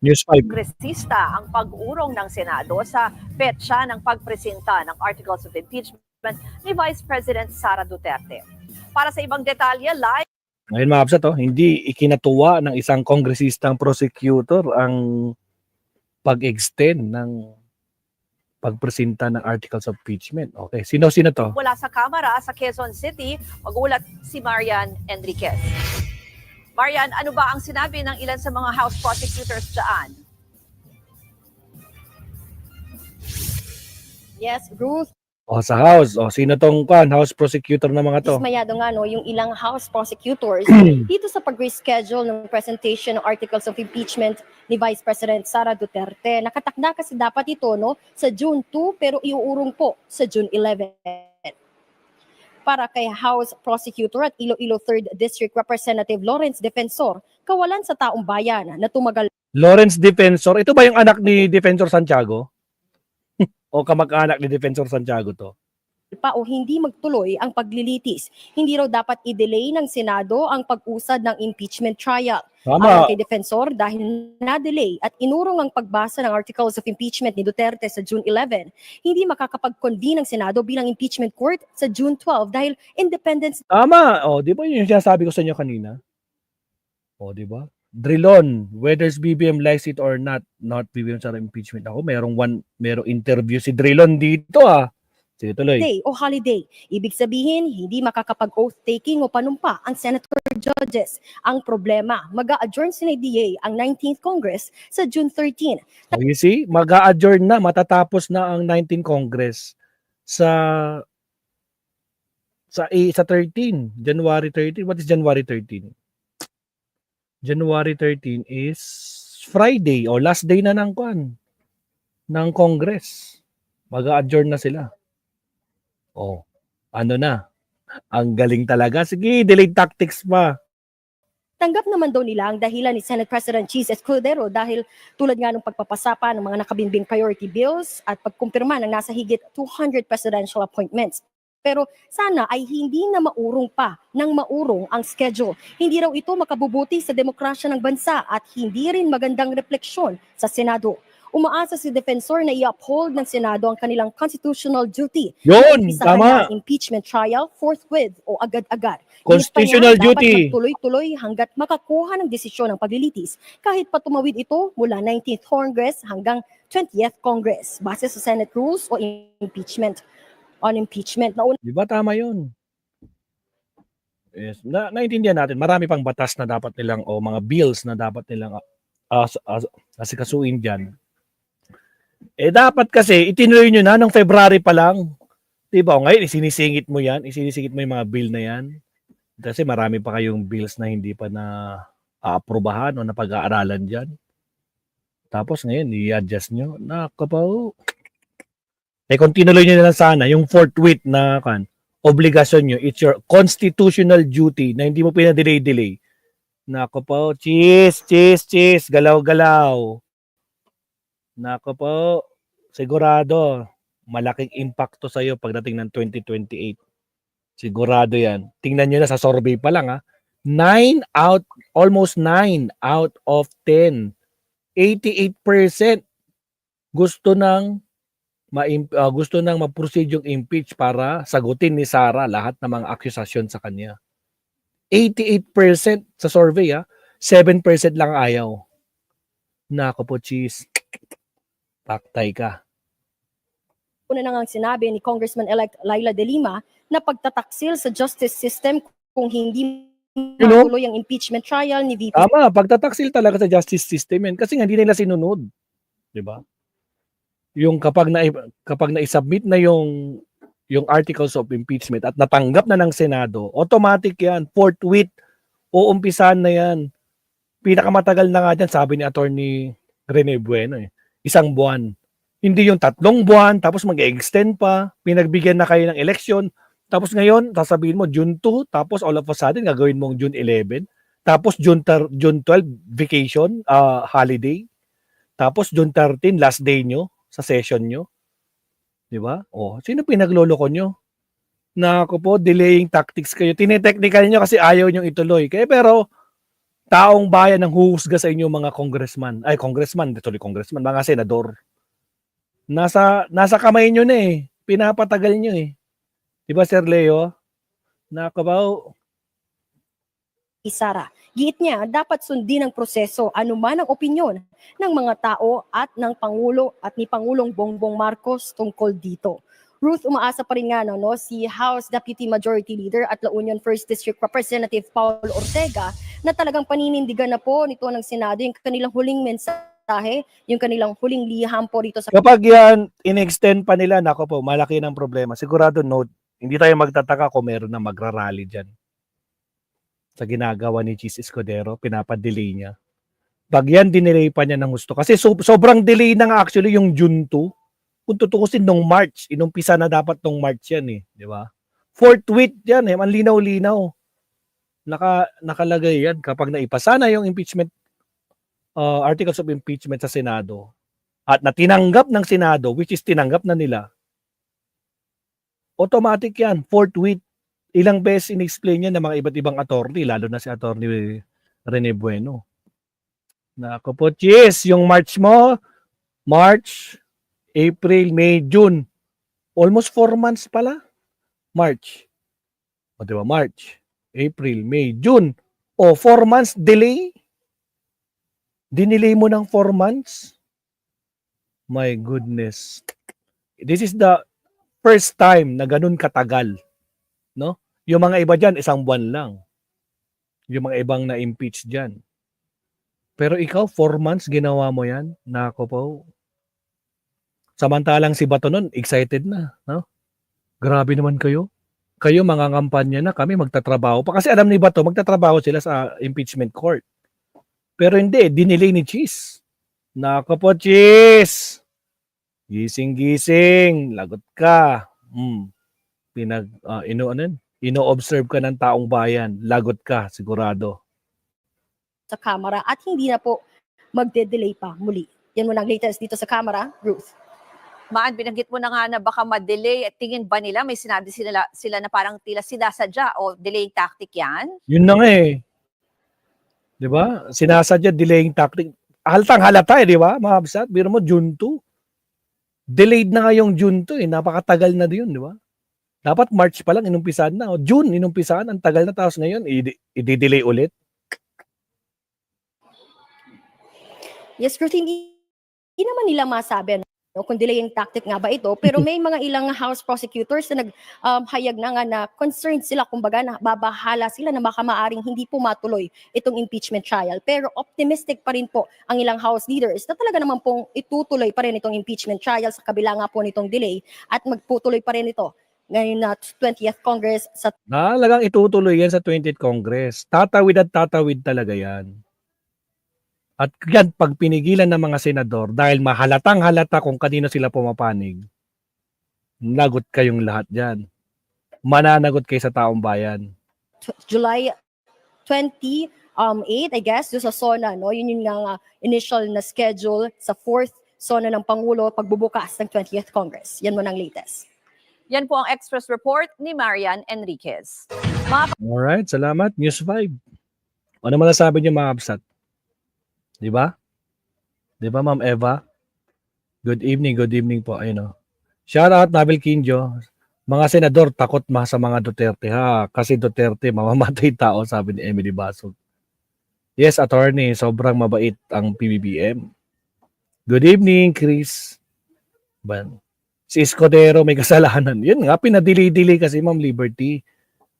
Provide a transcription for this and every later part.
News 5. Kongresista ang pag-urong ng Senado sa petsa ng pagpresenta ng Articles of Impeachment ni Vice President Sara Duterte. Para sa ibang detalye, live. Ngayon mga kapsat, hindi ikinatuwa ng isang kongresistang prosecutor ang pag-extend ng pagpresenta ng Articles of Impeachment. Okay, sino-sino to? Wala sa Kamara sa Quezon City, magulat si Marian Enriquez. Marian, ano ba ang sinabi ng ilan sa mga House prosecutors dyan? Yes, Ruth. Sa House. Sino tong House prosecutor na mga to? Dismayado nga yung ilang House prosecutors dito sa pag-reschedule ng presentation ng Articles of Impeachment ni Vice President Sara Duterte. Nakatakda kasi dapat ito sa June 2 pero iuurong po sa June 11. Para kay House Prosecutor at Iloilo 3rd District Representative Lawrence Defensor, kawalan sa taong bayan na tumagal. Lawrence Defensor, ito ba yung anak ni Defensor Santiago? O kamag-anak ni Defensor Santiago to? Pa o hindi magtuloy ang paglilitis. Hindi raw dapat i-delay ng Senado ang pag-usad ng impeachment trial. Tama. Ayon kay Defensor, dahil na-delay at inurong ang pagbasa ng Articles of Impeachment ni Duterte sa June 11, hindi makakapag-convene ang Senado bilang impeachment court sa June 12 dahil independence. Tama. Di ba yung sinasabi ko sa inyo kanina? Di ba? Drilon, whether BBM likes it or not BBM sa impeachment ako. Merong interview si Drilon dito Sige, tuloy. Day o holiday. Ibig sabihin, hindi makakapag-oath taking o panumpa ang senator judges. Ang problema, mag-a-adjourn si DA ang 19th Congress sa June 13. You see, mag-a-adjourn na, matatapos na ang 19th Congress sa 13, January 13. What is January 13? January 13 is Friday o last day na ng Congress. Mag-a-adjourn na sila. Ano na? Ang galing talaga. Sige, delayed tactics pa. Tanggap naman daw nila ang dahilan ni Senate President Cheese Escudero dahil tulad nga ng pagpapasapa ng mga nakabimbing priority bills at pagkumpirma ng nasa higit 200 presidential appointments. Pero sana ay hindi na maurong pa ng maurong ang schedule. Hindi raw ito makabubuti sa demokrasya ng bansa at hindi rin magandang refleksyon sa Senado. Umaasa si Defensor na i-uphold ng Senado ang kanilang constitutional duty. Yun, Isahan tama. na ang impeachment trial forthwith o agad-agad. Constitutional duty. Dapat magtuloy-tuloy hanggat makakuha ng desisyon ng paglilitis kahit pa tumawid ito mula 19th Congress hanggang 20th Congress base sa Senate rules o impeachment. On impeachment. Di ba tama yun? Yes. Naintindihan natin, marami pang batas na dapat nilang o mga bills na dapat nilang asikasuin dyan. Dapat kasi itinuloy nyo na ng February pa lang. Diba? Ngayon, isinisingit mo yan. Isinisingit mo yung mga bill na yan. Kasi marami pa kayong bills na hindi pa na aaprubahan o napag-aaralan dyan. Tapos ngayon, i-adjust nyo. Nakapaw. Kung tinuloy nyo na lang sana, yung forthwith na obligasyon nyo, it's your constitutional duty na hindi mo pinadelay-delay. Nakapaw. Cheese. Galaw-galaw. Nakapaw. Sigurado. Malaking impacto sa'yo pagdating ng 2028. Sigurado yan. Tingnan nyo na sa survey pa lang almost 9 out of 10. 88% gusto nang ma-proceed yung impeach para sagutin ni Sara lahat ng mga akusasyon sa kanya. 88% sa survey 7% lang ayaw. Nako po, cheese. Paktay ka. Una na nga sinabi ni Congressman-elect Laila De Lima na pagtataksil sa justice system kung hindi matuloy ang impeachment trial ni VP. Tama, pagtataksil talaga sa justice system yan kasi hindi nila sinunod. 'Di ba? Yung kapag na-submit na yung articles of impeachment at natanggap na ng Senado, automatic yan, forthwith, uumpisahan na yan. Pinakamatagal na nga dyan, sabi ni Attorney Rene Bueno, 1 buwan. Hindi yung 3 buwan, tapos mag-extend pa, pinagbigyan na kayo ng election, tapos ngayon, sasabihin mo June 2, tapos all of a sudden, gagawin mong June 11, tapos June 12, vacation, holiday, tapos June 13, last day nyo, sa session nyo. Di ba? Sino pinagloloko nyo? Nako po, delaying tactics kayo. Tinetechnical nyo kasi ayaw nyo ituloy. Pero, taong bayan ang huhusga sa inyo mga congressman, mga senador. Nasa kamay nyo na eh. Pinapatagal nyo eh. Di ba, Sir Leo? Nakabaw. Sara. Giit niya, dapat sundin ang proseso anuman ang opinyon ng mga tao at ng Pangulo at ni Pangulong Bongbong Marcos tungkol dito. Ruth, umaasa pa rin nga no, si House Deputy Majority Leader at La Union 1st District Representative Paul Ortega na talagang paninindigan na po nito ng Senado yung kanilang huling mensahe, yung kanilang huling liham po dito sa Kapag yan, in-extend pa nila, nako po, malaki ng problema. Sigurado, no, hindi tayo magtataka kung meron na magrarally dyan. Sa ginagawa ni Cheese Escudero, pinapadelay niya. Pag yan, dinelay pa niya ng gusto. Kasi sobrang delay na nga actually yung June 2. Kung tutukusin nung March, inumpisa na dapat nung March yan eh. Di ba? Fourth week yan eh. Ang linaw-linaw. Nakalagay yan. Kapag naipasa na yung impeachment, articles of impeachment sa Senado, at na tinanggap ng Senado, which is tinanggap na nila, automatic yan. Fourth week. Ilang beses in-explain yan ng mga iba't ibang attorney, lalo na si attorney Rene Bueno. Nako po, cheese, yung March mo, March, April, May, June. Almost 4 months pala. March. O diba, March, April, May, June. O 4 months delay. Dinelay mo ng 4 months. My goodness. This is the first time na ganun katagal. No? Yung mga iba dyan, 1 buwan lang. Yung mga ibang na-impeach dyan. Pero ikaw, 4 months ginawa mo yan. Nako po. Samantalang si Bato nun, excited na. No? Grabe naman kayo. Kayo mga kampanya na, kami magtatrabaho pa. Kasi alam ni Bato, magtatrabaho sila sa impeachment court. Pero hindi, dinelay ni Cheese. Nako po, Cheese! Gising-gising, lagot ka. Ino-observe ka ng taong bayan, lagot ka, sigurado. sa Kamara at hindi na po magde-delay pa muli. Yan mo ang latest dito sa Kamara, Ruth. Maan, binanggit mo na nga na baka ma-delay. Tingin ba nila, may sinabi sila na parang tila sinasadya o delaying tactic yan? Yun na nga eh. Di ba? Sinasadya, delaying tactic. Halatang halata eh, di ba? Mga absat, biro mo, June 2. Delayed na nga yung June 2 eh. Napakatagal na yun, di ba? Dapat March pa lang, inumpisahan na. O June, inumpisahan. Ang tagal na. Tapos ngayon, i-delay ulit. Yes, Ruth, hindi naman nila masabi kung delaying tactic nga ba ito, pero may mga ilang House prosecutors na naghayag na nga na concerned sila, kumbaga na babahala sila na baka maaring hindi po matuloy itong impeachment trial. Pero optimistic pa rin po ang ilang House leaders na talaga naman pong itutuloy pa rin itong impeachment trial sa kabila nga po nitong delay at magputuloy pa rin ito ngayon na 20th Congress sa Talagang itutuloy yan sa 20th Congress. Tatawid at tatawid talaga yan. At yan, pag pinigilan ng mga senador, dahil mahalatang halata kung kanino sila pumapanig, lagot kayong lahat dyan. Mananagot kayo sa taong bayan. July 28, I guess, doon sa SONA, no? Yun yung nga initial na schedule sa 4th SONA ng Pangulo pagbubukas ng 20th Congress. Yan mo ng latest. Yan po ang Express Report ni Marian Enriquez. Alright, salamat. News 5. Ano man nasabi niyo mga absat? Di ba? Di ba, Ma'am Eva? Good evening po. Ayun o. Shout out, Nabil Quinjo. Mga senador, takot sa mga Duterte ha. Kasi Duterte, mamamatay tao, sabi ni Emily Basog. Yes, attorney, sobrang mabait ang PBBM. Good evening, Chris. Si Escudero may kasalanan. Yun nga, pinadili-dili kasi Ma'am Liberty.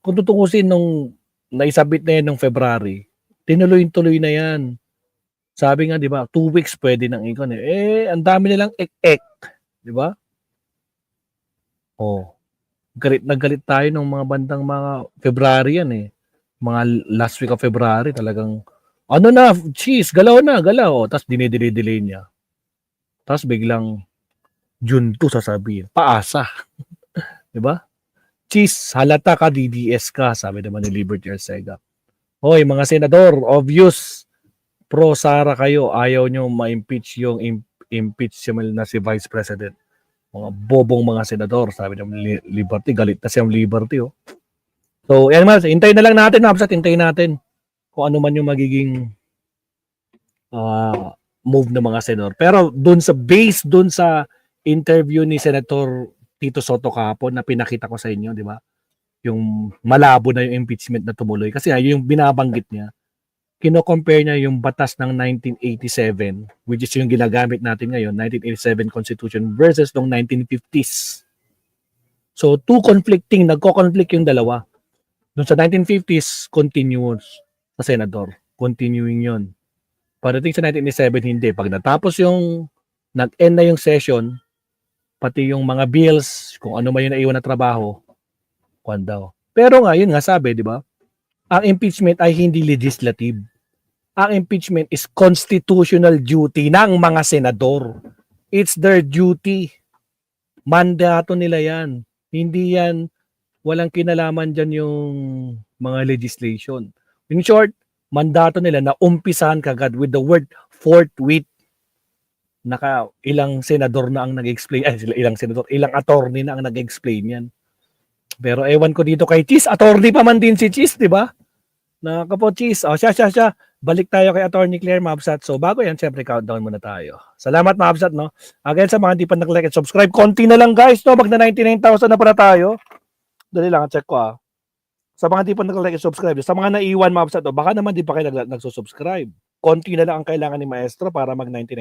Kung tutukusin nung naisabit na yan nung February, tinuloy-tuloy na yan. Sabi nga, di ba, 2 weeks pwede nang ikon eh. Ang dami nilang ek-ek. Di ba? Oh. Galit na galit tayo ng mga bandang mga February yan eh. Mga last week of February talagang, ano na, cheese, galaw na, galaw. Tapos dinidili-delay niya. Tapos biglang June 2 sasabihin. Paasa. Di ba? Cheese, halata ka, DDS ka, sabi naman ni Liberty Arcega. Hoy, mga senador, obvious. Pro Sara kayo, ayaw nyo ma-impeach yung impeachable na si Vice President. Mga bobong mga senador, sabi ng Liberty, galit na siyang Liberty. Oh. So, yan mas, hintayin na lang natin, Mabsat, hintayin natin. kung ano man yung magiging move ng mga senador. Pero based doon sa interview ni Senator Tito Soto kahapon na pinakita ko sa inyo, di ba? Yung malabo na yung impeachment na tumuloy. Kasi yung binabanggit niya, kino-compare niya yung batas ng 1987, which is yung ginagamit natin ngayon, 1987 Constitution versus ng 1950s. So, nagko-conflict yung dalawa. Doon sa 1950s, continuous sa senador. Continuing yun. Pagdating sa 1987, hindi. Pag natapos nag-end na yung session, pati yung mga bills, kung ano man yung naiwan na trabaho, kwan daw. Pero nga, yun nga sabi, di ba? Ang impeachment ay hindi legislative. Ang impeachment is constitutional duty ng mga senador. It's their duty. Mandato nila yan. Hindi yan, walang kinalaman dyan yung mga legislation. In short, mandato nila na umpisahan kagad with the word forthwith. Ilang senador na ang nag-explain, ilang attorney na ang nag-explain yan. Pero ewan ko dito kay Cheese, attorney pa man din si Cheese, di ba? Nakapo Cheese, siya. Balik tayo kay Attorney Claire Mabsat. So bago yan, syempre countdown muna tayo. Salamat Mabsat, no? Again sa mga hindi pa nag-like at subscribe, konti na lang guys, no? Mag na 99,000 na pala tayo. Dali lang, check ko Sa mga hindi pa nag-like at subscribe, sa mga naiwan Mabsat, baka naman di pa kayo nagsusubscribe. Konti na lang ang kailangan ni Maestro para mag 99